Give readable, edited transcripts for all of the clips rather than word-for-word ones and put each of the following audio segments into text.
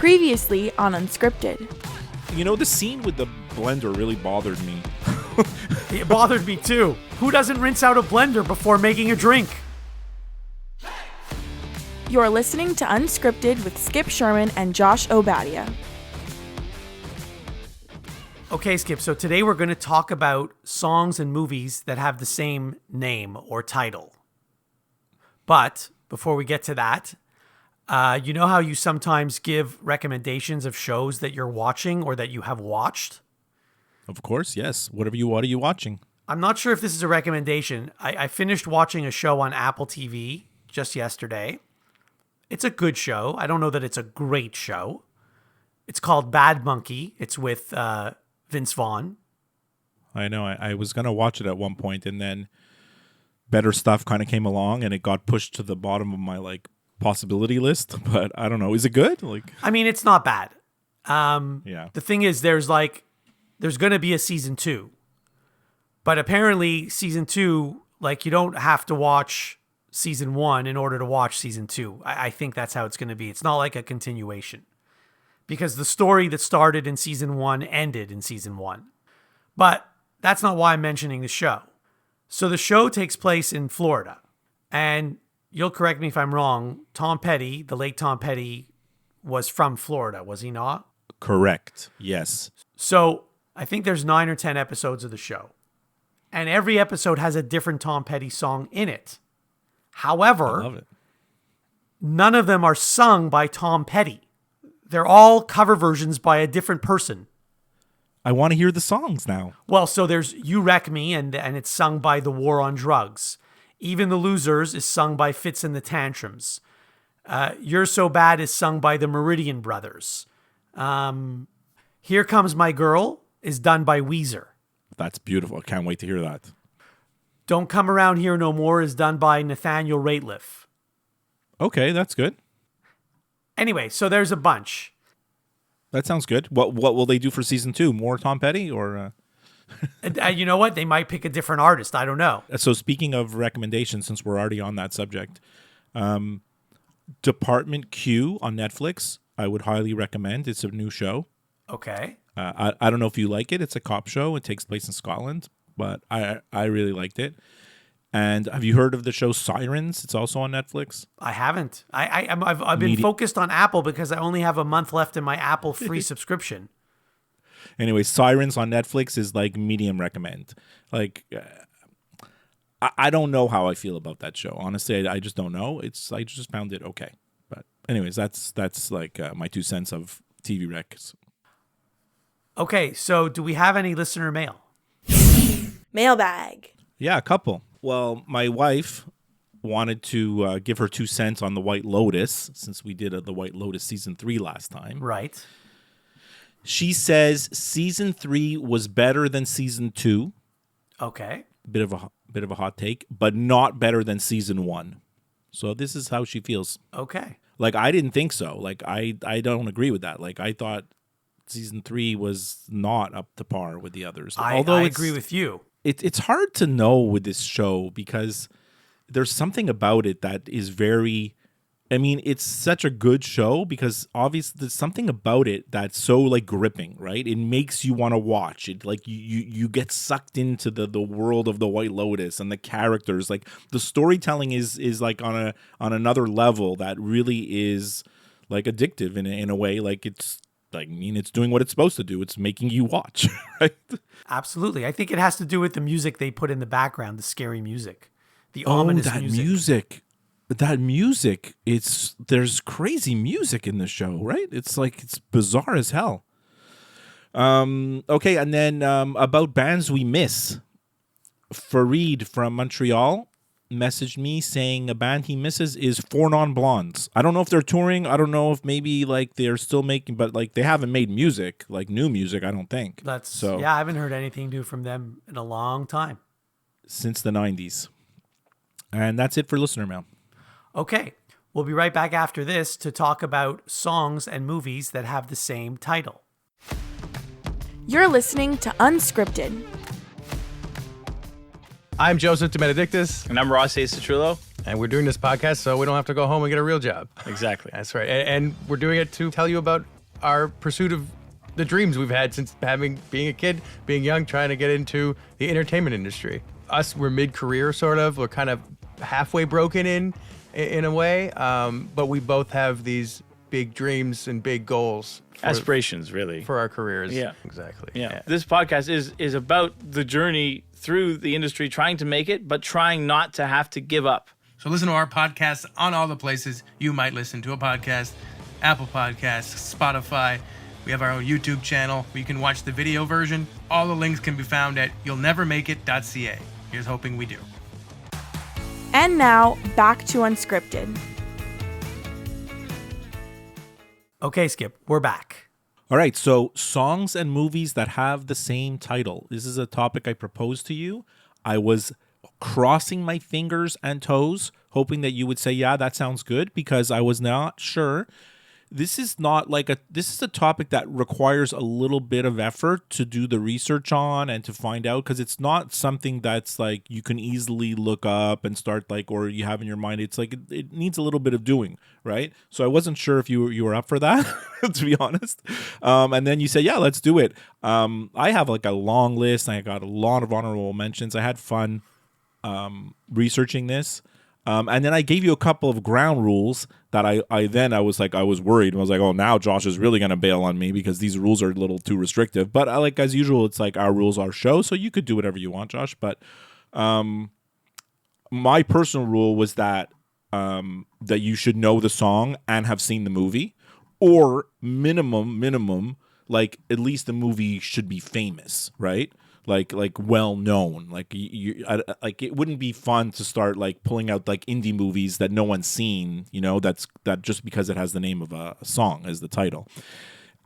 Previously on Unscripted. You know, the scene with the blender really bothered me. It bothered me too. Who doesn't rinse out a blender before making a drink? You're listening to Unscripted with Skip Sherman and Josh Obadia. Okay, Skip, so today we're going to talk about songs and movies that have the same name or title. But before we get to that, you know how you sometimes give recommendations of shows that you're watching or that you have watched? Of course, yes. What are you watching? I'm not sure if this is a recommendation. I finished watching a show on Apple TV just yesterday. It's a good show. I don't know that it's a great show. It's called Bad Monkey. It's with Vince Vaughn. I know. I was going to watch it at one point, and then better stuff kind of came along, and it got pushed to the bottom of my possibility list. But I don't know. Is it good? I mean, it's not bad. Yeah. The thing is, there's going to be a season 2. But apparently season 2, you don't have to watch season 1 in order to watch season 2. I think that's how it's going to be. It's not like a continuation. Because the story that started in season 1 ended in season 1. But that's not why I'm mentioning the show. So the show takes place in Florida. And you'll correct me if I'm wrong, Tom Petty, the late Tom Petty, was from Florida, was he not? Correct. Yes. So I think there's 9 or 10 episodes of the show. And every episode has a different Tom Petty song in it. However, I love it. None of them are sung by Tom Petty. They're all cover versions by a different person. I want to hear the songs now. Well, so there's You Wreck Me, and it's sung by The War on Drugs. Even the Losers is sung by Fitz and the Tantrums. You're So Bad is sung by the Meridian Brothers. Here Comes My Girl is done by Weezer. That's beautiful. I can't wait to hear that. Don't Come Around Here No More is done by Nathaniel Rateliff. Okay, that's good. Anyway, so there's a bunch. That sounds good. What will they do for season 2? More Tom Petty or? You know what? They might pick a different artist. I don't know. So speaking of recommendations, since we're already on that subject, Department Q on Netflix, I would highly recommend. It's a new show. Okay. I don't know if you like it. It's a cop show. It takes place in Scotland, but I really liked it. And have you heard of the show Sirens? It's also on Netflix. I haven't. I've been focused on Apple because I only have a month left in my Apple free subscription. Anyway, Sirens on Netflix is medium recommend. I don't know how I feel about that show. Honestly, I just don't know. I just found it okay. But anyways, that's my 2 cents of TV recs. Okay, so do we have any listener mail? Mailbag. Yeah, a couple. Well, my wife wanted to give her 2 cents on The White Lotus, since we did The White Lotus season 3 last time. Right. She says season 3 was better than season 2. Okay. Bit of a hot take, but not better than season 1. So this is how she feels. Okay. I didn't think so. I don't agree with that. I thought season 3 was not up to par with the others. Although I agree with you. It's hard to know with this show because there's something about it that is very... I mean, it's such a good show because obviously there's something about it that's so gripping, right? It makes you want to watch it. You get sucked into the world of the White Lotus and the characters. The storytelling is on another level that really is addictive in a way. It's it's doing what it's supposed to do. It's making you watch, right? Absolutely. I think it has to do with the music they put in the background, the scary music, the ominous music. That music, there's crazy music in the show, right? It's bizarre as hell. Okay, and then about bands we miss. Fareed from Montreal messaged me saying a band he misses is Four Non Blondes. I don't know if they're touring. I don't know if maybe they're still making, but they haven't made music, new music, I don't think. I haven't heard anything new from them in a long time. Since the 90s. And that's it for listener mail. Okay, we'll be right back after this to talk about songs and movies that have the same title. You're listening to Unscripted. I'm Joseph DeMedictis. And I'm Ross Acetrullo. And we're doing this podcast so we don't have to go home and get a real job. Exactly. That's right. And we're doing it to tell you about our pursuit of the dreams we've had since being a kid, being young, trying to get into the entertainment industry. Us, we're mid-career, sort of. We're kind of halfway broken in a way, but we both have these big dreams and big goals. Aspirations, really. For our careers. Yeah. Exactly. Yeah. This podcast is about the journey through the industry, trying to make it, but trying not to have to give up. So listen to our podcast on all the places you might listen to a podcast. Apple Podcasts, Spotify. We have our own YouTube channel where you can watch the video version. All the links can be found at you'llnevermakeit.ca. Here's hoping we do. And now, back to Unscripted. Okay, Skip, we're back. All right, so songs and movies that have the same title. This is a topic I proposed to you. I was crossing my fingers and toes, hoping that you would say, yeah, that sounds good, because I was not sure. This is a topic that requires a little bit of effort to do the research on and to find out, because it's not something that's like you can easily look up and start or you have in your mind. It's like it needs a little bit of doing, right? So I wasn't sure if you were up for that, to be honest. And then you said, yeah, let's do it. I have a long list. I got a lot of honorable mentions. I had fun researching this. And then I gave you a couple of ground rules that I was worried. I was like, oh, now Josh is really going to bail on me because these rules are a little too restrictive. But as usual, it's like our rules, our show. So you could do whatever you want, Josh. But my personal rule was that you should know the song and have seen the movie, or minimum, at least the movie should be famous, right? Like well known. It wouldn't be fun to start pulling out indie movies that no one's seen, that just because it has the name of a song as the title.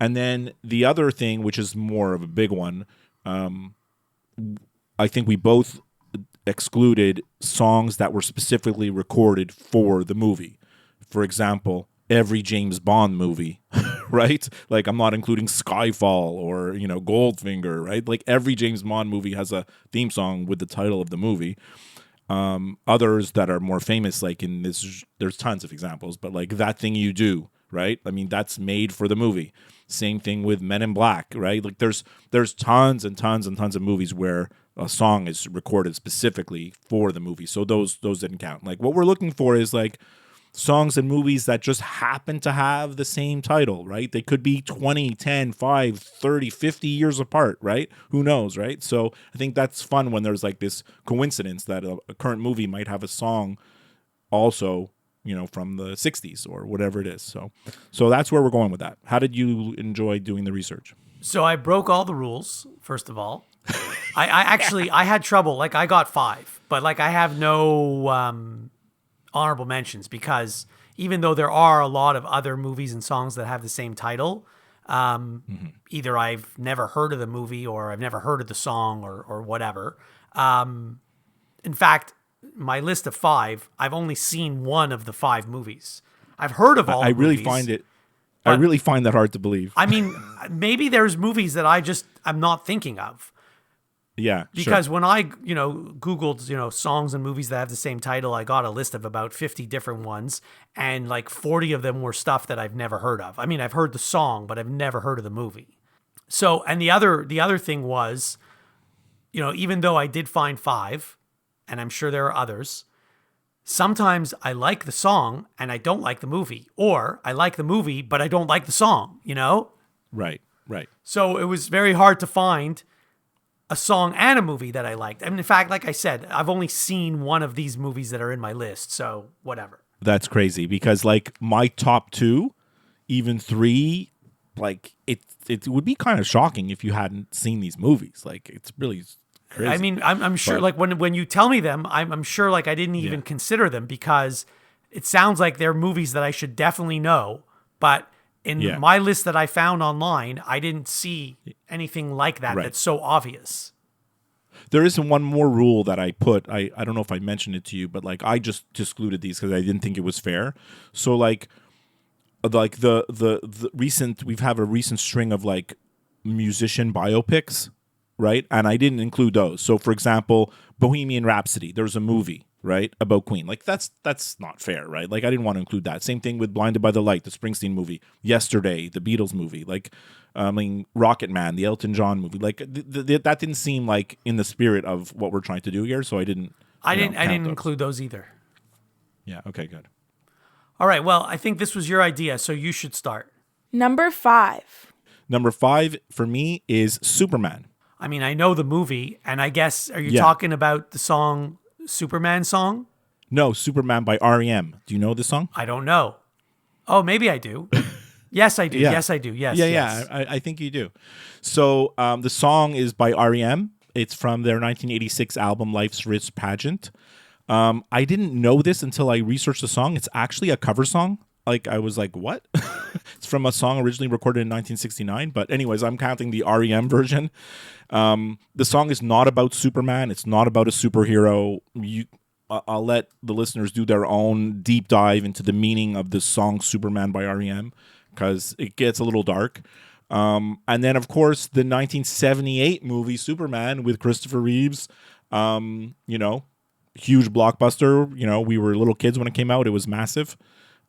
And then the other thing, which is more of a big one, I think we both excluded songs that were specifically recorded for the movie. For example, every James Bond movie, right? I'm not including Skyfall or, Goldfinger, right? Every James Bond movie has a theme song with the title of the movie. Others that are more famous, in this, there's tons of examples, but That Thing You Do, right? I mean, that's made for the movie. Same thing with Men in Black, right? There's tons and tons and tons of movies where a song is recorded specifically for the movie. So those didn't count. What we're looking for is songs and movies that just happen to have the same title, right? They could be 20, 10, 5, 30, 50 years apart, right? Who knows, right? So I think that's fun when there's this coincidence that a current movie might have a song also, from the 60s or whatever it is. So that's where we're going with that. How did you enjoy doing the research? So I broke all the rules, first of all. I had trouble. I got 5, but I have no honorable mentions, because even though there are a lot of other movies and songs that have the same title, either I've never heard of the movie or I've never heard of the song or whatever. In fact, my list of 5, I've only seen one of the 5 movies. I've heard of all the movies. I really find that hard to believe. I mean, maybe there's movies that I'm not thinking of. Yeah, because sure. when I, Googled, songs and movies that have the same title, I got a list of about 50 different ones, and 40 of them were stuff that I've never heard of. I mean, I've heard the song, but I've never heard of the movie. So, and the other thing was, even though I did find 5, and I'm sure there are others, sometimes I like the song and I don't like the movie, or I like the movie, but I don't like the song, Right. So it was very hard to find a song and a movie that I liked. I mean, in fact, like I said, I've only seen one of these movies that are in my list, so whatever. That's crazy, because my top 2, even 3, it would be kind of shocking if you hadn't seen these movies. It's really crazy. I mean, I'm sure when you tell me them, I'm sure I didn't even consider them, because it sounds like they're movies that I should definitely know, but in my list that I found online, I didn't see anything like that that's so obvious. There is one more rule that I put. I don't know if I mentioned it to you, but I just excluded these because I didn't think it was fair. So the recent, we've had a recent string of musician biopics, right? And I didn't include those. So for example, Bohemian Rhapsody, there's a movie, right, about Queen. Like that's not fair, right? Like I didn't want to include that. Same thing with Blinded by the Light, the Springsteen movie, Yesterday, the Beatles movie, like I mean Rocket Man, the Elton John movie. Like that didn't seem like in the spirit of what we're trying to do here, so I didn't. I count didn't those. include those either. Yeah. Okay. Good. All right. Well, I think this was your idea, so you should start. Number 5. Number 5 for me is Superman. I mean, I know the movie, and I guess, are you Yeah. talking about the song, Superman song? No, Superman by REM. Do you know this song? I don't know. Oh, maybe I do. Yes, I do. Yeah. Yes, I do. Yes. Yeah, yes. yeah, I think you do. So the song is by REM. It's from their 1986 album Life's Rich Pageant. I didn't know this until I researched the song. It's actually a cover song. Like I was like, what? It's from a song originally recorded in 1969. But anyways, I'm counting the REM version. The song is not about Superman. It's not about a superhero. I'll let the listeners do their own deep dive into the meaning of the song Superman by REM because it gets a little dark. And then, of course, the 1978 movie Superman with Christopher Reeves, huge blockbuster. We were little kids when it came out. It was massive.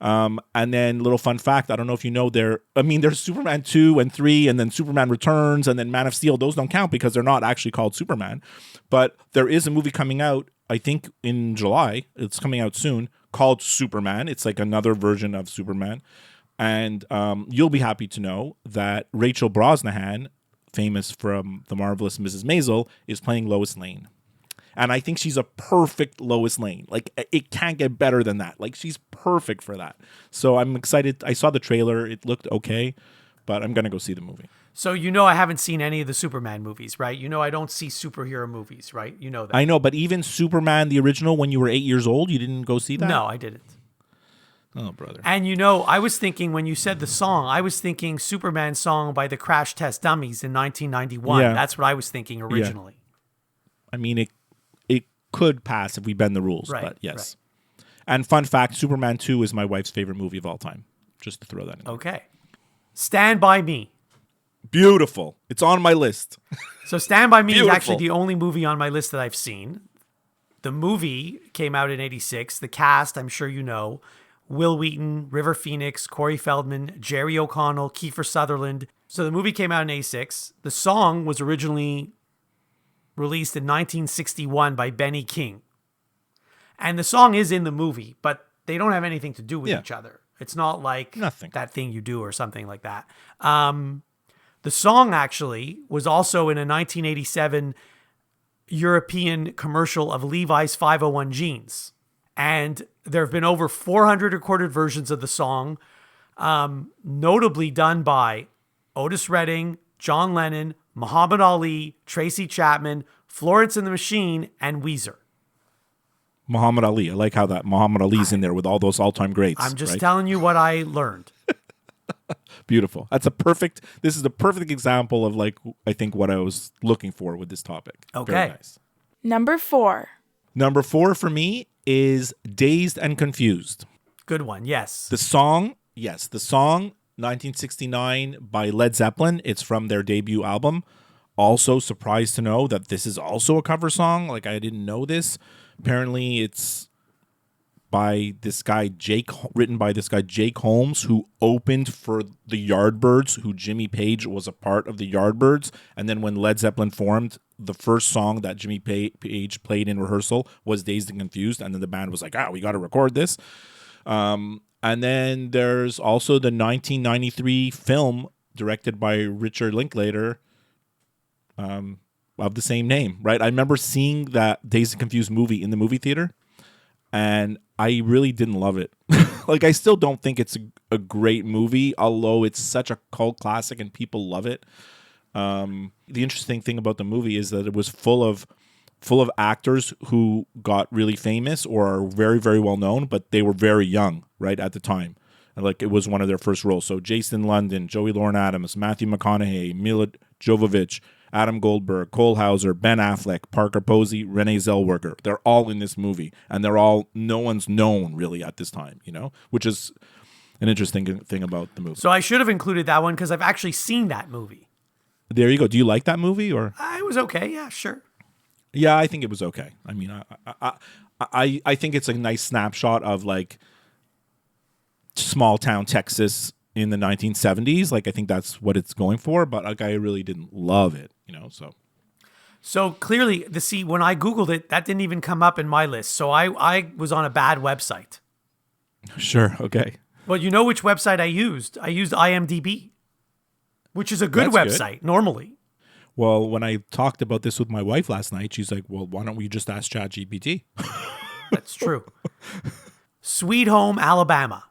And then little fun fact, I don't know if you know there's Superman 2 and 3 and then Superman Returns and then Man of Steel. Those don't count because they're not actually called Superman. But there is a movie coming out, I think in July, it's coming out soon, called Superman. It's like another version of Superman. And you'll be happy to know that Rachel Brosnahan, famous from The Marvelous Mrs. Maisel, is playing Lois Lane. And I think she's a perfect Lois Lane. Like, it can't get better than that. Like, she's perfect for that. So I'm excited. I saw the trailer. It looked okay, but I'm going to go see the movie. So I haven't seen any of the Superman movies, right? I don't see superhero movies, right? You know that. I know, but even Superman, the original, when you were 8 years old, you didn't go see that? No, I didn't. Oh, brother. And I was thinking when you said the song, I was thinking Superman song by the Crash Test Dummies in 1991. Yeah. That's what I was thinking originally. I mean, it could pass if we bend the rules, Right, but yes. Right. And fun fact, Superman 2 is my wife's favorite movie of all time. Just to throw that in. Okay. Stand By Me. Beautiful. It's on my list. So Stand By Me is Beautiful. actually the only movie on my list that I've seen. The movie came out in 86. The cast, I'm sure you know, Will Wheaton, River Phoenix, Corey Feldman, Jerry O'Connell, Kiefer Sutherland. So the movie came out in 86. The song was originally released in 1961 by Benny King. And the song is in the movie, but they don't have anything to do with each other. It's not like Nothing. That Thing You Do or something like that. The song actually was also in a 1987 European commercial of Levi's 501 jeans. And there have been over 400 recorded versions of the song, notably done by Otis Redding, John Lennon, Muhammad Ali, Tracy Chapman, Florence and the Machine, and Weezer. Muhammad Ali. I like how that Muhammad Ali's in there with all those all-time greats. I'm just right? telling you what I learned. Beautiful. This is a perfect example of I think what I was looking for with this topic. Okay. Very nice. Number 4. Number 4 for me is Dazed and Confused. Good one, yes. The song, 1969 by Led Zeppelin. It's from their debut album. Also surprised to know that this is also a cover song. Like, I didn't know this. Apparently it's by this guy, written by this guy, Jake Holmes, who opened for the Yardbirds, who Jimmy Page was a part of the Yardbirds. And then when Led Zeppelin formed, the first song that Jimmy Page played in rehearsal was Dazed and Confused. And then the band was like, we got to record this. And then there's also the 1993 film directed by Richard Linklater of the same name, right? I remember seeing that Dazed and Confused movie in the movie theater, and I really didn't love it. Like, I still don't think it's a great movie, although it's such a cult classic and people love it. The interesting thing about the movie is that it was full of actors who got really famous or are very, very well known, but they were very young, right, at the time. And it was one of their first roles. So Jason London, Joey Lauren Adams, Matthew McConaughey, Mila Jovovich, Adam Goldberg, Cole Hauser, Ben Affleck, Parker Posey, Renee Zellweger. They're all in this movie, and no one's known really at this time, which is an interesting thing about the movie. So I should have included that one because I've actually seen that movie. There you go. Do you like that movie or? It was okay. Yeah, sure. Yeah, I think it was okay. I mean, I think it's a nice snapshot of like small town Texas in the 1970s. Like I think that's what it's going for, but like I really didn't love it, So clearly, when I Googled it, that didn't even come up in my list. So I was on a bad website. Sure, okay. Well, you know which website I used? I used IMDb, which is a good That's website normally. Well, when I talked about this with my wife last night, she's like, "Well, why don't we just ask ChatGPT?" That's true. Sweet Home Alabama.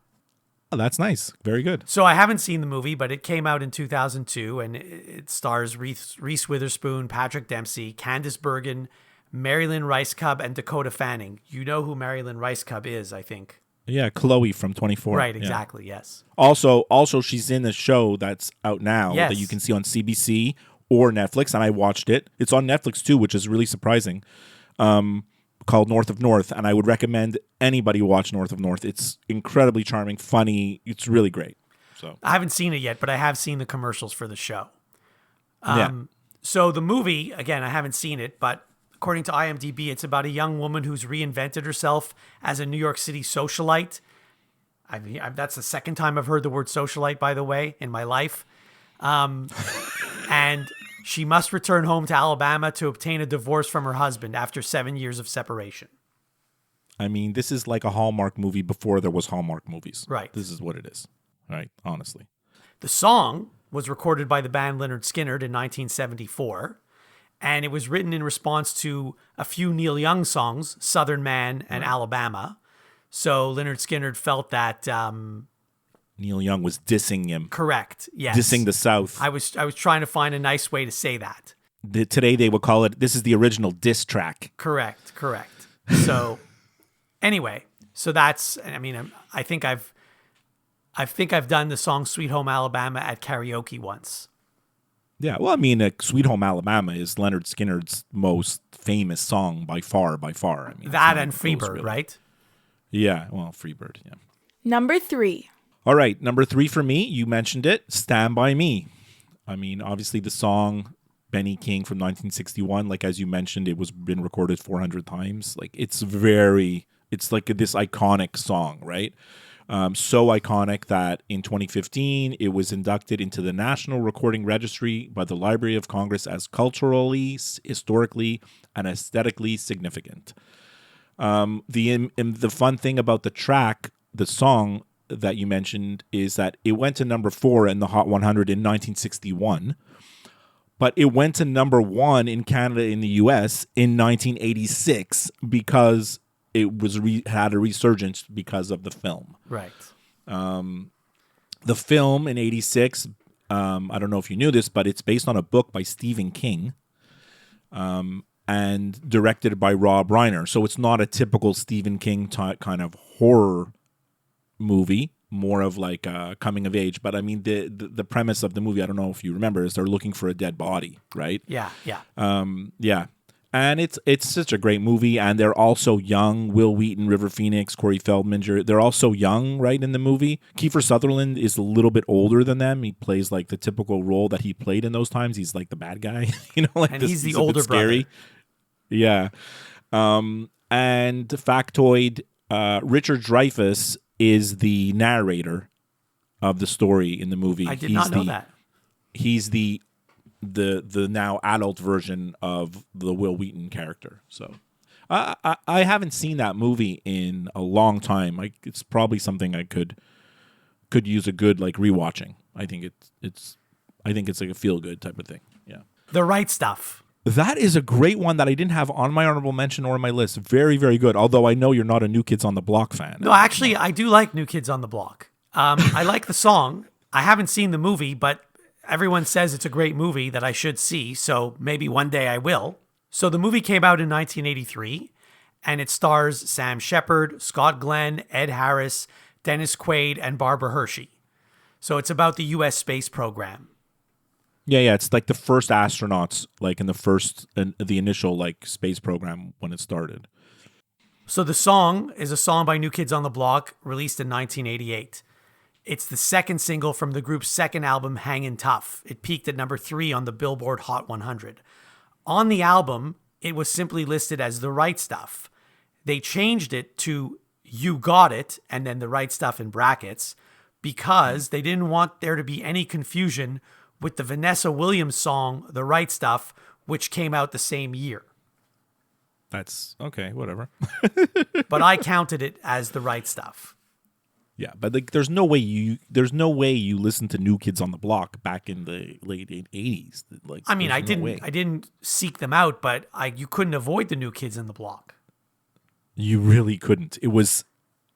Oh, that's nice. Very good. So I haven't seen the movie, but it came out in 2002, and it stars Reese Witherspoon, Patrick Dempsey, Candice Bergen, Marilyn Rice Cub, and Dakota Fanning. You know who Marilyn Rice Cub is, I think. Yeah, Chloe from 24. Right, Yeah. exactly, yes. Also, she's in a show that's out now Yes. that you can see on CBC or Netflix, and I watched it. It's on Netflix too, which is really surprising. Called North of North, and I would recommend anybody watch North of North. It's incredibly charming, funny. It's really great. So I haven't seen it yet, but I have seen the commercials for the show. yeah, So the movie, again, I haven't seen it, but according to IMDb, it's about a young woman who's reinvented herself as a New York City socialite. I mean, that's the second time I've heard the word socialite, by the way, in my life. And she must return home to Alabama to obtain a divorce from her husband after 7 years of separation. I mean, this is like a Hallmark movie before there was Hallmark movies. Right. This is what it is. Right. Honestly. The song was recorded by the band Lynyrd Skynyrd in 1974, and it was written in response to a few Neil Young songs, Southern Man and Alabama. So Lynyrd Skynyrd felt that Neil Young was dissing him. correct. Yes. Dissing the South. I was trying to find a nice way to say that. Today they would call it, this is the original diss track. Correct. So anyway, so that's, I mean, I think I've done the song Sweet Home Alabama at karaoke once. Yeah, well, I mean, Sweet Home Alabama is Lynyrd Skynyrd's most famous song by far. I mean, That and Freebird, right? Yeah, well, Freebird, yeah. Number 3. All right, number 3 for me, you mentioned it, Stand By Me. I mean, obviously the song Benny King from 1961, like as you mentioned, it was been recorded 400 times. Like it's like this iconic song, right? So iconic that in 2015, it was inducted into the National Recording Registry by the Library of Congress as culturally, historically, and aesthetically significant. The fun thing about the track, the song that you mentioned, is that it went to number 4 in the Hot 100 in 1961, but it went to number 1 in Canada in the US in 1986 because it was had a resurgence because of the film. Right. The film in 86, I don't know if you knew this, but it's based on a book by Stephen King and directed by Rob Reiner. So it's not a typical Stephen King kind of horror movie, more of like a coming of age. But I mean, the premise of the movie, I don't know if you remember, is they're looking for a dead body, right? Yeah. Yeah. And it's such a great movie, and they're also young. Will Wheaton, River Phoenix, Corey Feldman, they're also young, right, in the movie. Kiefer Sutherland is a little bit older than them. He plays like the typical role that he played in those times. He's like the bad guy, like And this, he's the a bit older scary. brother. Yeah. And factoid, Richard Dreyfuss is the narrator of the story in the movie. I did not know that. He's the now adult version of the Will Wheaton character. So I haven't seen that movie in a long time. It's probably something I could use a good like rewatching. I think it's like a feel good type of thing. Yeah. The Right Stuff. That is a great one that I didn't have on my honorable mention or my list. Very, very good. Although I know you're not a New Kids on the Block fan. No, actually, I do like New Kids on the Block. I like the song. I haven't seen the movie, but everyone says it's a great movie that I should see, so maybe one day I will. So the movie came out in 1983, and it stars Sam Shepard, Scott Glenn, Ed Harris, Dennis Quaid, and Barbara Hershey. So it's about the U.S. space program. Yeah, it's like the first astronauts, like in the initial like space program when it started. So the song is a song by New Kids on the Block, released in 1988. It's the second single from the group's second album, Hangin' Tough. It peaked at number 3 on the Billboard Hot 100. On the album, it was simply listed as The Right Stuff. they changed it to You Got It and then The Right Stuff in brackets because they didn't want there to be any confusion with the Vanessa Williams song, The Right Stuff, which came out the same year. That's okay, whatever. But I counted it as The Right Stuff. Yeah, but like, there's no way you listen to New Kids on the Block back in the late '80s. Like, I mean, I there's no way. didn't seek them out, but you couldn't avoid the New Kids on the Block. You really couldn't. It was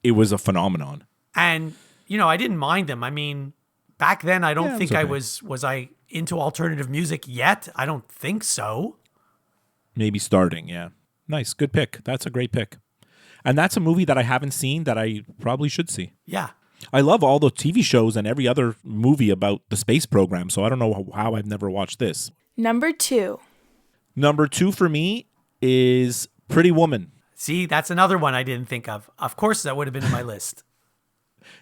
a phenomenon. And I didn't mind them. I mean, back then, I don't Yeah, it think was okay. was I into alternative music yet. I don't think so. Maybe starting, yeah. Nice, good pick. That's a great pick. And that's a movie that I haven't seen that I probably should see. Yeah. I love all the TV shows and every other movie about the space program, so I don't know how I've never watched this. Number 2. Number 2 for me is Pretty Woman. See, that's another one I didn't think of. Of course, that would have been in my list.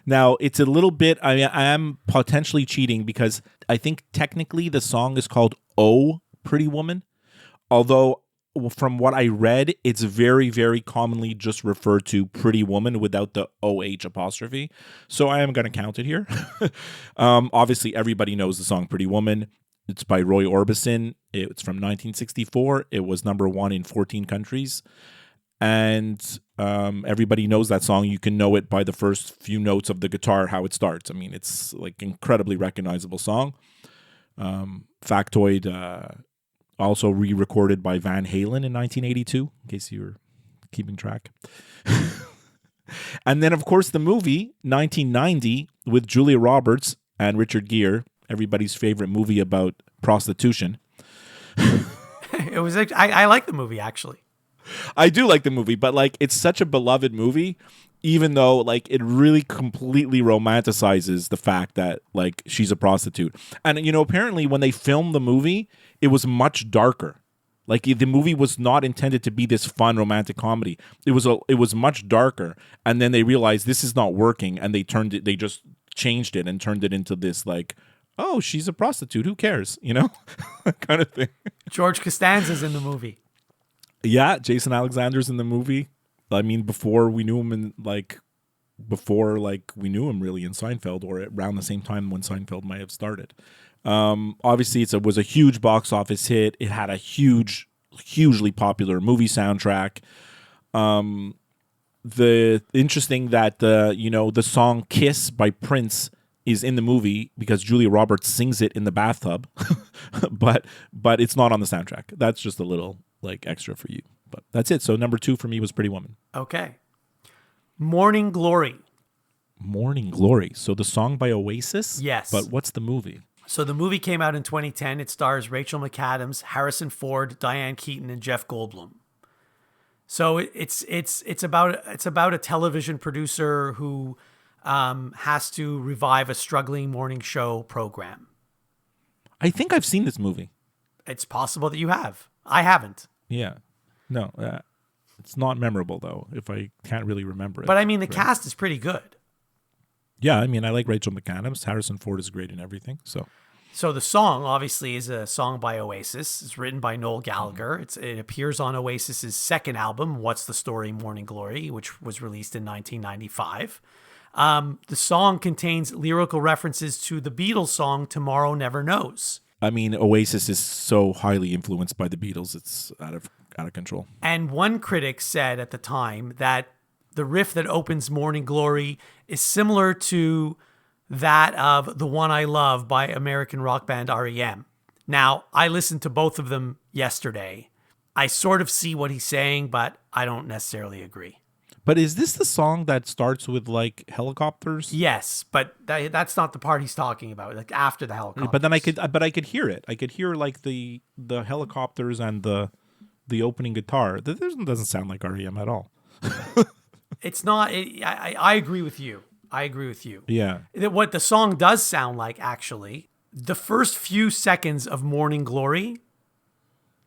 Now, it's a little bit, I am potentially cheating because I think technically the song is called Oh, Pretty Woman. Although, from what I read, it's very, very commonly just referred to Pretty Woman without the OH apostrophe. So I am going to count it here. Obviously, everybody knows the song Pretty Woman. It's by Roy Orbison. It's from 1964. It was number 1 in 14 countries. And everybody knows that song. You can know it by the first few notes of the guitar, how it starts. I mean, it's like incredibly recognizable song. Factoid, also re-recorded by Van Halen in 1982, in case you were keeping track. And then, of course, the movie, 1990, with Julia Roberts and Richard Gere, everybody's favorite movie about prostitution. It was. I like the movie, actually. I do like the movie, but like it's such a beloved movie, even though like it really completely romanticizes the fact that like she's a prostitute. And apparently when they filmed the movie, it was much darker. Like the movie was not intended to be this fun romantic comedy. It was much darker, and then they realized this is not working, and they just changed it and turned it into this like, oh, she's a prostitute, who cares, kind of thing. George Costanza's in the movie. Yeah, Jason Alexander's in the movie. I mean, before we knew him we knew him really in Seinfeld, or around the same time when Seinfeld might have started. Obviously, it was a huge box office hit. It had a hugely popular movie soundtrack. The interesting that the song "Kiss" by Prince is in the movie because Julia Roberts sings it in the bathtub, but it's not on the soundtrack. That's just a little like extra for you, but that's it. So number 2 for me was Pretty Woman. Okay. Morning Glory. Morning Glory. So the song by Oasis? Yes. But what's the movie? So the movie came out in 2010. It stars Rachel McAdams, Harrison Ford, Diane Keaton, and Jeff Goldblum. So it's about a television producer who has to revive a struggling morning show program. I think I've seen this movie. It's possible that you have. I haven't. Yeah. No, it's not memorable though, if I can't really remember it. But I mean, the cast is pretty good. Yeah, I mean, I like Rachel McAdams. Harrison Ford is great in everything. So the song, obviously, is a song by Oasis. It's written by Noel Gallagher. It appears on Oasis's second album, What's the Story, Morning Glory, which was released in 1995. The song contains lyrical references to the Beatles song Tomorrow Never Knows. I mean, Oasis is so highly influenced by the Beatles, it's out of control. And one critic said at the time that the riff that opens Morning Glory is similar to that of The One I Love by American rock band REM. Now, I listened to both of them yesterday. I sort of see what he's saying, but I don't necessarily agree. But is this the song that starts with like helicopters? Yes, but that's not the part he's talking about. Like after the helicopters. But then I could hear it. I could hear like the helicopters and the opening guitar. This doesn't sound like REM at all. It's not. I agree with you. I agree with you. Yeah. What the song does sound like, actually, the first few seconds of Morning Glory,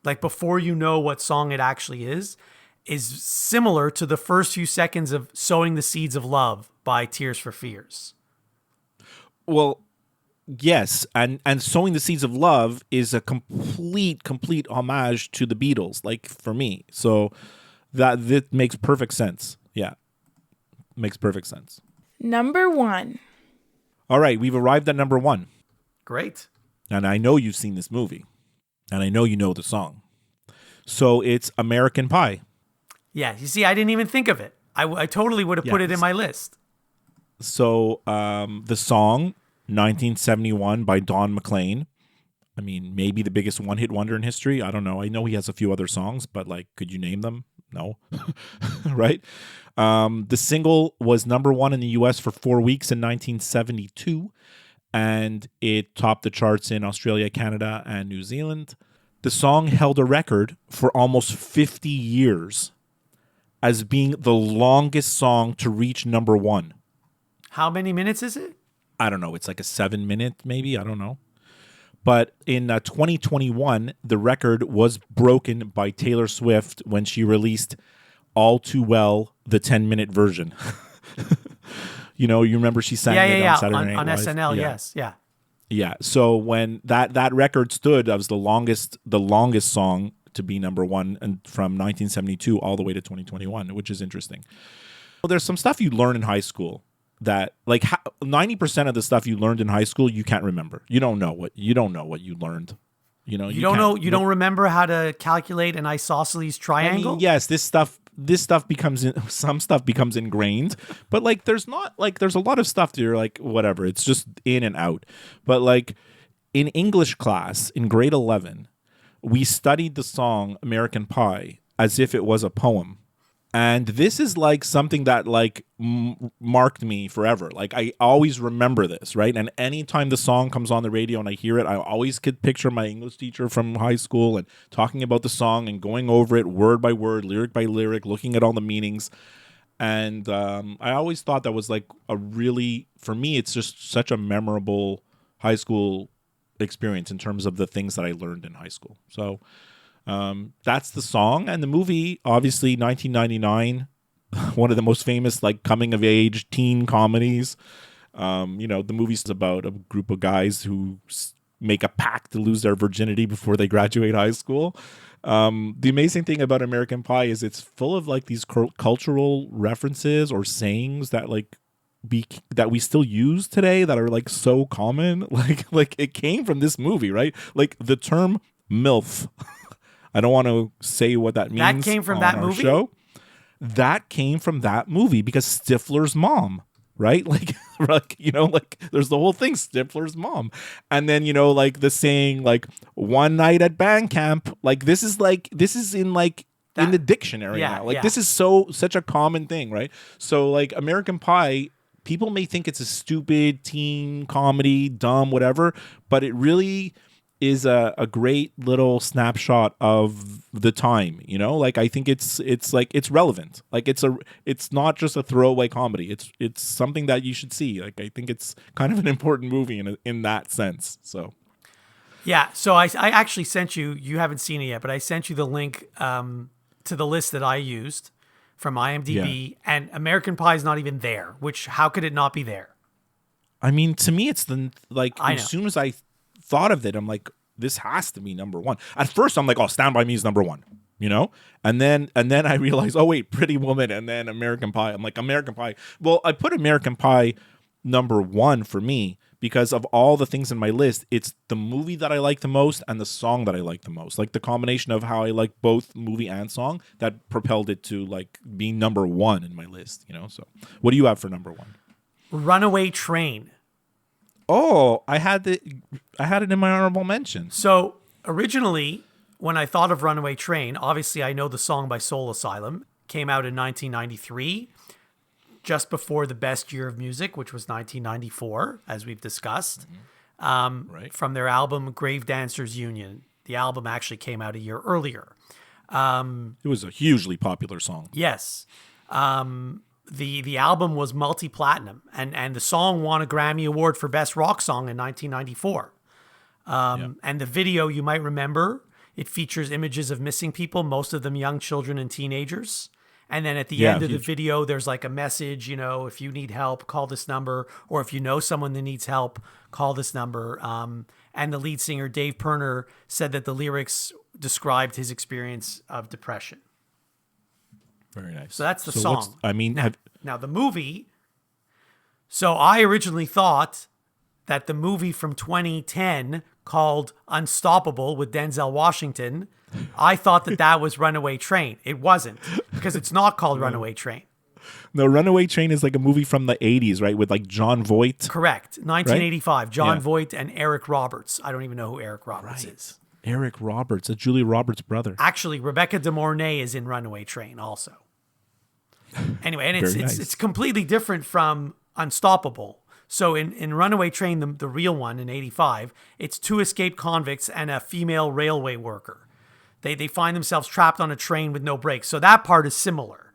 like before you know what song it actually is similar to the first few seconds of Sowing the Seeds of Love by Tears for Fears. Well, yes, and Sowing the Seeds of Love is a complete homage to the Beatles, like for me. So That makes perfect sense. Yeah, makes perfect sense. Number 1. All right, we've arrived at number 1. Great. And I know you've seen this movie. And I know you know the song. So it's American Pie. Yeah, you see, I didn't even think of it. I totally would have put it in my list. So the song, 1971 by Don McLean. I mean, maybe the biggest one-hit wonder in history. I don't know. I know he has a few other songs, but like, could you name them? No. Right? The single was number 1 in the U.S. for 4 weeks in 1972, and it topped the charts in Australia, Canada, and New Zealand. The song held a record for almost 50 years as being the longest song to reach number 1. How many minutes is it? I don't know. It's like a 7-minute, maybe. I don't know. But in 2021, the record was broken by Taylor Swift when she released All Too Well, the 10-minute version. You remember she sang it on Saturday Night on Live? SNL, Yeah. yes. Yeah. Yeah. So when that record stood, that was the longest song to be number 1, and from 1972 all the way to 2021, which is interesting. Well, there's some stuff you learn in high school that, like, 90% of the stuff you learned in high school you can't remember. You don't know what you learned. You don't remember how to calculate an isosceles triangle? I mean, yes, this stuff becomes some stuff becomes ingrained, but like there's a lot of stuff that you're like, whatever, it's just in and out. But like in English class in grade 11, we studied the song American Pie as if it was a poem. And this is like something that like marked me forever. Like I always remember this, right? And anytime the song comes on the radio and I hear it, I always could picture my English teacher from high school and talking about the song and going over it word by word, lyric by lyric, looking at all the meanings. And I always thought that was like for me, it's just such a memorable high school experience in terms of the things that I learned in high school. So that's the song. And the movie, obviously 1999, one of the most famous like coming of age teen comedies. The movie's about a group of guys who make a pact to lose their virginity before they graduate high school. The amazing thing about American Pie is it's full of like these cultural references or sayings that like that we still use today that are like so common. Like it came from this movie, right? Like the term MILF. I don't want to say what that means. That came from that movie? Show. That came from that movie because Stifler's mom, right? Like there's the whole thing, Stifler's mom. And then, like the saying, like, one night at band camp, like this is in the dictionary now. Like this is such a common thing, right? So like American Pie, people may think it's a stupid teen comedy, dumb, whatever, but it really is a great little snapshot of the time, like I think it's relevant. Like it's not just a throwaway comedy. It's something that you should see. Like I think it's kind of an important movie in that sense. So yeah, so I actually sent you haven't seen it yet, but I sent you the link to the list that I used from IMDb, and American Pie is not even there, which how could it not be there? I mean, to me it's as soon as I thought of it, I'm like, this has to be number 1. At first I'm like, oh, Stand By Me is number 1, and then I realized, oh wait, Pretty Woman, and then American Pie. I'm like, American Pie. Well, I put American Pie number 1 for me because of all the things in my list. It's the movie that I like the most and the song that I like the most, like the combination of how I like both movie and song that propelled it to like being number 1 in my list. So what do you have for number 1? Runaway Train. Oh, I had it in my honorable mention. So originally, when I thought of Runaway Train, obviously I know the song by Soul Asylum. Came out in 1993, just before the best year of music, which was 1994, as we've discussed. Right. From their album Grave Dancers Union. The album actually came out a year earlier. It was a hugely popular song. Yes. The album was multi-platinum, and the song won a Grammy Award for Best Rock Song in 1994. And the video, you might remember, it features images of missing people, most of them young children and teenagers. And then at the end of the video, there's like a message, if you need help, call this number, or if you know someone that needs help, call this number. And the lead singer, Dave Pirner, said that the lyrics described his experience of depression. Very nice. So that's the what's- song. I mean, Now the movie. So I originally thought that the movie from 2010 called Unstoppable with Denzel Washington, I thought that was Runaway Train. It wasn't, because it's not called Runaway Train. no, Runaway Train is like a movie from the 80s, right? With like John Voight. Correct. 1985. John Yeah. Voight and Eric Roberts. I don't even know who Eric Roberts is. Eric Roberts, a Julia Roberts' brother. Actually, Rebecca De Mornay is in Runaway Train also. Anyway, and Very nice. it's completely different from Unstoppable. So in Runaway Train, the real one in 85, it's two escaped convicts and a female railway worker. They find themselves trapped on a train with no brakes. So that part is similar.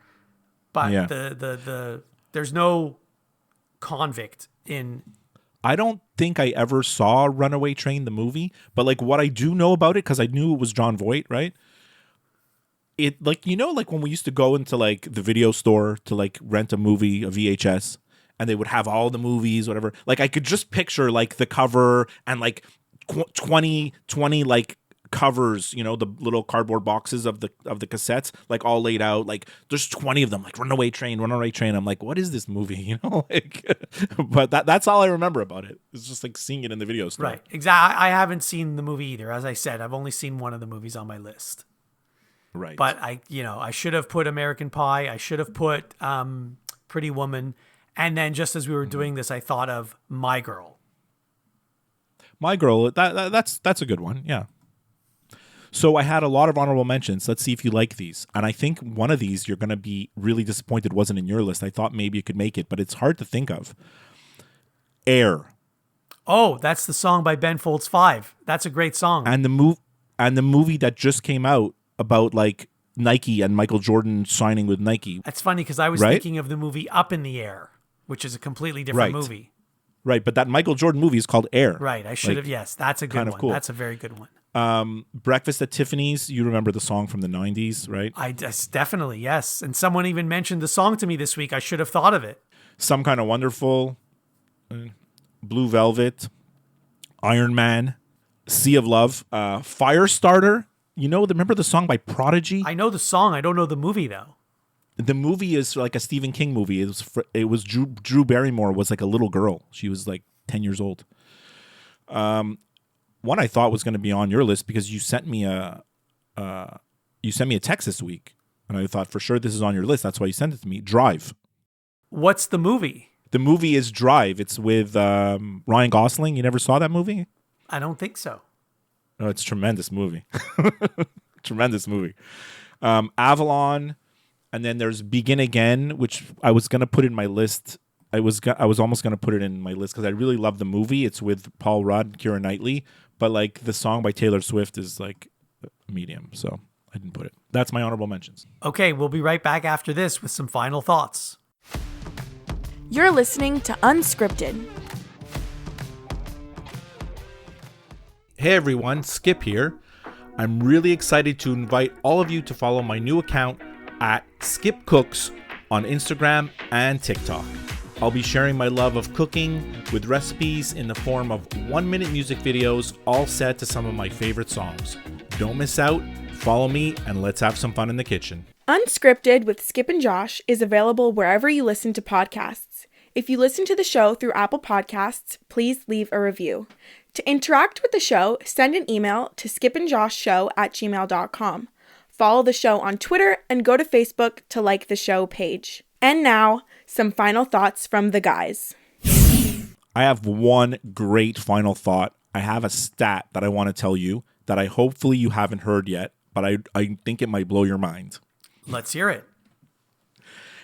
But Yeah. the there's no convict in. I don't think I ever saw Runaway Train, the movie, but like what I do know about it, because I knew it was John Voight, right? It like, like when we used to go into like the video store to like rent a movie, a VHS, and they would have all the movies, whatever. Like I could just picture like the cover and like 20 like covers, the little cardboard boxes of the cassettes, like all laid out. Like there's 20 of them, like Runaway Train. I'm like, what is this movie? Like, but that's all I remember about it. It's just like seeing it in the video store. Right. Exactly. I haven't seen the movie either. As I said, I've only seen one of the movies on my list. Right. But I should have put American Pie. I should have put Pretty Woman. And then just as we were doing this, I thought of My Girl. My Girl, that's a good one. Yeah. So I had a lot of honorable mentions. Let's see if you like these. And I think one of these you're going to be really disappointed wasn't in your list. I thought maybe you could make it, but it's hard to think of. Air. Oh, that's the song by Ben Folds 5. That's a great song. And the movie that just came out about like Nike and Michael Jordan signing with Nike. That's funny because I was Right? thinking of the movie Up in the Air, which is a completely different Right. movie. Right, but that Michael Jordan movie is called Air. Right. I should have. Yes, that's a good kind one. of cool. That's a very good one. Breakfast at Tiffany's, you remember the song from the 90s, right? I just, definitely, yes. And someone even mentioned the song to me this week. I should have thought of it. Some Kind of Wonderful, Blue Velvet, Iron Man, Sea of Love, Firestarter. Remember the song by Prodigy? I know the song. I don't know the movie, though. The movie is like a Stephen King movie. It was Drew Barrymore was like a little girl. She was like 10 years old. One I thought was going to be on your list because you sent me a text this week, and I thought for sure this is on your list. That's why you sent it to me. Drive. What's the movie? The movie is Drive. It's with Ryan Gosling. You never saw that movie? I don't think so. Oh, it's a tremendous movie. Tremendous movie. Avalon, and then there's Begin Again, which I was going to put in my list. I was almost going to put it in my list because I really love the movie. It's with Paul Rudd and Keira Knightley, but like the song by Taylor Swift is like medium, so I didn't put it. That's my honorable mentions. Okay, we'll be right back after this with some final thoughts. You're listening to Unscripted. Hey everyone, Skip here. I'm really excited to invite all of you to follow my new account at Skip Cooks on Instagram and TikTok. I'll be sharing my love of cooking with recipes in the form of 1-minute music videos, all set to some of my favorite songs. Don't miss out, follow me, and let's have some fun in the kitchen. Unscripted with Skip and Josh is available wherever you listen to podcasts. If you listen to the show through Apple Podcasts, please leave a review. To interact with the show, send an email to skipandjoshshow@gmail.com. Follow the show on Twitter and go to Facebook to like the show page. And now, some final thoughts from the guys. I have one great final thought. I have a stat that I want to tell you that I hopefully you haven't heard yet, but I think it might blow your mind. Let's hear it.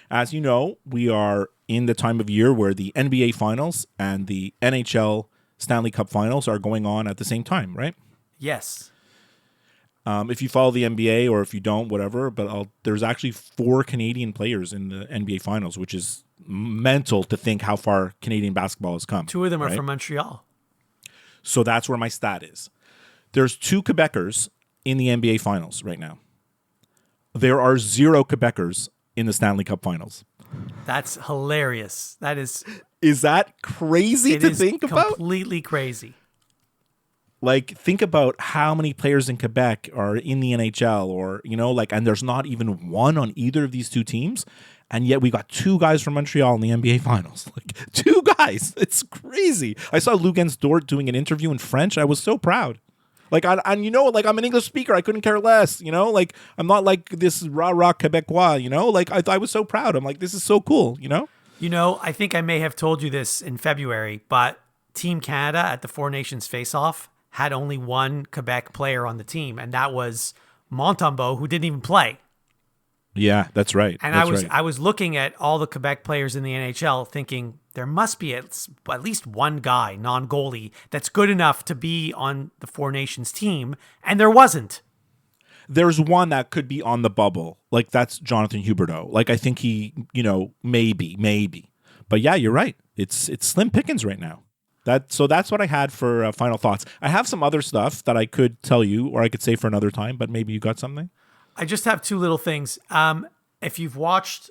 As you know, we are in the time of year where the NBA Finals and the NHL Stanley Cup Finals are going on at the same time, right? Yes. If you follow the NBA or if you don't, whatever, but there's actually 4 Canadian players in the NBA Finals, which is mental to think how far Canadian basketball has come. 2 of them are right? from Montreal. So that's where my stat is. There's 2 Quebecers in the NBA Finals right now. There are 0 Quebecers in the Stanley Cup Finals. That's hilarious. That is Is that crazy it to is think about? completely crazy. Like, think about how many players in Quebec are in the NHL, or, you know, like, and there's not even one on either of these two teams. And yet we got two guys from Montreal in the NBA finals. Like, two guys. It's crazy. I saw Lugens Dort doing an interview in French. I was so proud. Like, and you know, like, I'm an English speaker. I couldn't care less, you know? Like, I'm not like this rah-rah Quebecois, you know? Like, I was so proud. I'm like, this is so cool, you know? You know, I think I may have told you this in February, but Team Canada at the Four Nations face-off had only one Quebec player on the team, and that was Montembeault, who didn't even play. Yeah, that's right. And that's I was looking at all the Quebec players in the NHL thinking there must be at least one guy, non-goalie, that's good enough to be on the Four Nations team, and there wasn't. There's one that could be on the bubble. Like, that's Jonathan Huberdeau. Like, I think he, you know, maybe. But yeah, you're right. It's slim pickings right now. So that's what I had for final thoughts. I have some other stuff that I could tell you, or I could say for another time, but maybe you got something? I just have two little things. If you've watched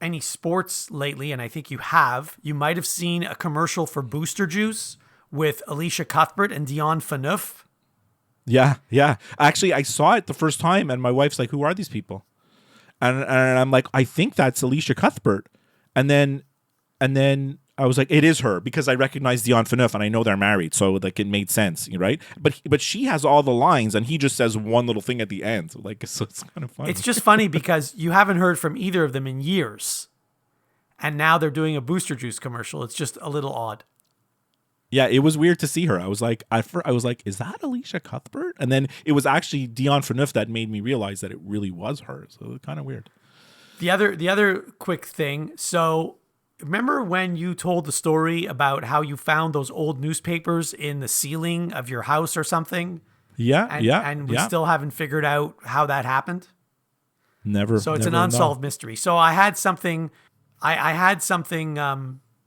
any sports lately, and I think you have, you might have seen a commercial for Booster Juice with Alicia Cuthbert and Dion Phaneuf. Yeah. Actually, I saw it the first time, and my wife's like, "Who are these people?" And I'm like, "I think that's Alicia Cuthbert." And then I was like, "It is her," because I recognize Dion Phaneuf and I know they're married, so like it made sense, right? But she has all the lines, and he just says one little thing at the end, like, so it's kind of funny. It's just funny because you haven't heard from either of them in years, and now they're doing a Booster Juice commercial. It's just a little odd. Yeah, it was weird to see her. I was like, is that Alicia Cuthbert? And then it was actually Dion Phaneuf that made me realize that it really was her. So it was kind of weird. The other quick thing. So remember when you told the story about how you found those old newspapers in the ceiling of your house or something? Yeah, And we still haven't figured out how that happened. Never. So it's an never unsolved know. mystery. So I had something. I had something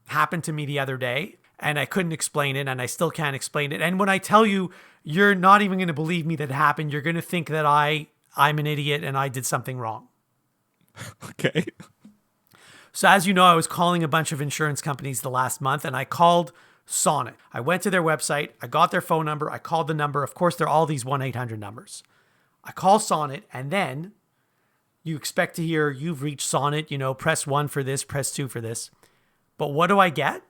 happen to me the other day. And I couldn't explain it, and I still can't explain it. And when I tell you, you're not even going to believe me that it happened. You're going to think that I'm an idiot and I did something wrong. Okay. So as you know, I was calling a bunch of insurance companies the last month, and I called Sonnet. I went to their website. I got their phone number. I called the number. Of course, they're all these 1-800 numbers. I call Sonnet, and then you expect to hear, "You've reached Sonnet, press 1 for this, press 2 for this." But what do I get?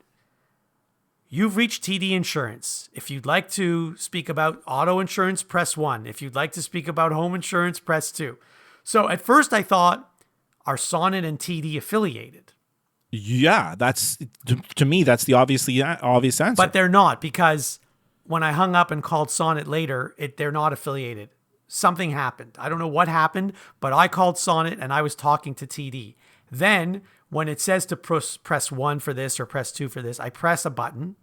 "You've reached TD Insurance. If you'd like to speak about auto insurance, press 1. If you'd like to speak about home insurance, press 2. So at first I thought, are Sonnet and TD affiliated? Yeah, that's, to me, that's the obvious answer. But they're not, because when I hung up and called Sonnet later, they're not affiliated. Something happened. I don't know what happened, but I called Sonnet and I was talking to TD. Then when it says to press 1 for this or press 2 for this, I press a button.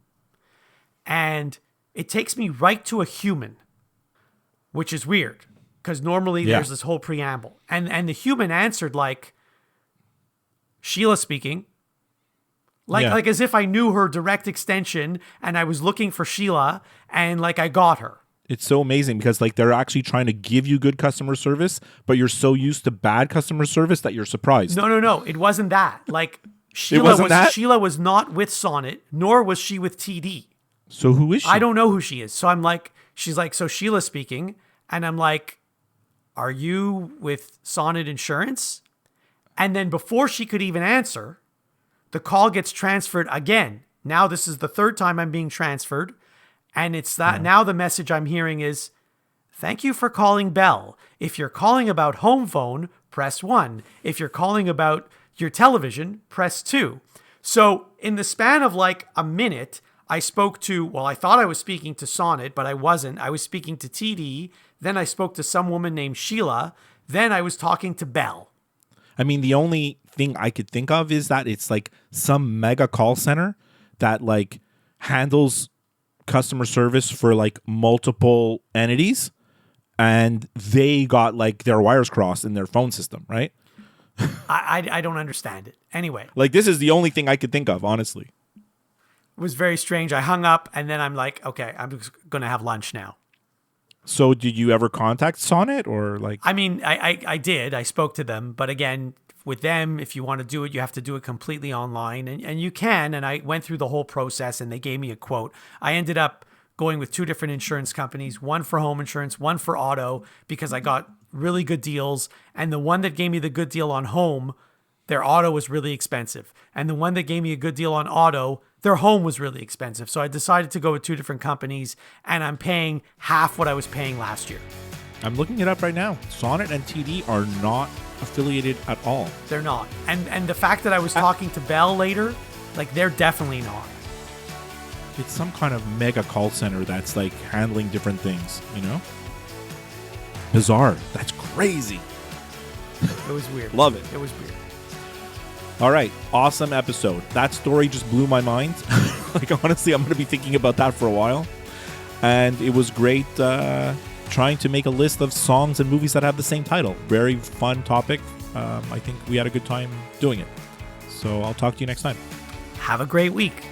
And it takes me right to a human, which is weird because normally there's this whole preamble. And the human answered like, "Sheila speaking." Like as if I knew her direct extension and I was looking for Sheila and like I got her. It's so amazing because like they're actually trying to give you good customer service, but you're so used to bad customer service that you're surprised. No. It wasn't that. Like Sheila was not with Sonnet, nor was she with TD. So who is she? I don't know who she is. So I'm like, she's like, "So Sheila speaking." And I'm like, "Are you with Sonnet Insurance?" And then before she could even answer, the call gets transferred again. Now this is the third time I'm being transferred. And it's that now the message I'm hearing is, "Thank you for calling Bell. If you're calling about home phone, press 1. If you're calling about your television, press 2. So in the span of like a minute, I thought I was speaking to Sonnet, but I wasn't. I was speaking to TD. Then I spoke to some woman named Sheila. Then I was talking to Bell. I mean, the only thing I could think of is that it's like some mega call center that like handles customer service for like multiple entities, and they got like their wires crossed in their phone system, right? I don't understand it. Anyway. Like, this is the only thing I could think of, honestly. It was very strange. I hung up and then I'm like, okay, I'm just going to have lunch now. So did you ever contact Sonnet or like? I mean, I did. I spoke to them. But again, with them, if you want to do it, you have to do it completely online. And you can. And I went through the whole process and they gave me a quote. I ended up going with 2 different insurance companies, one for home insurance, one for auto, because I got really good deals. And the one that gave me the good deal on home, their auto was really expensive. And the one that gave me a good deal on auto, their home was really expensive. So I decided to go with 2 different companies, and I'm paying half what I was paying last year. I'm looking it up right now. Sonnet and TD are not affiliated at all. They're not. And the fact that I was talking to Bell later, like, they're definitely not. It's some kind of mega call center that's like handling different things, you know? Bizarre. That's crazy. It was weird. Love it. It was weird. All right. Awesome episode. That story just blew my mind. Like, honestly, I'm going to be thinking about that for a while. And it was great trying to make a list of songs and movies that have the same title. Very fun topic. I think we had a good time doing it. So I'll talk to you next time. Have a great week.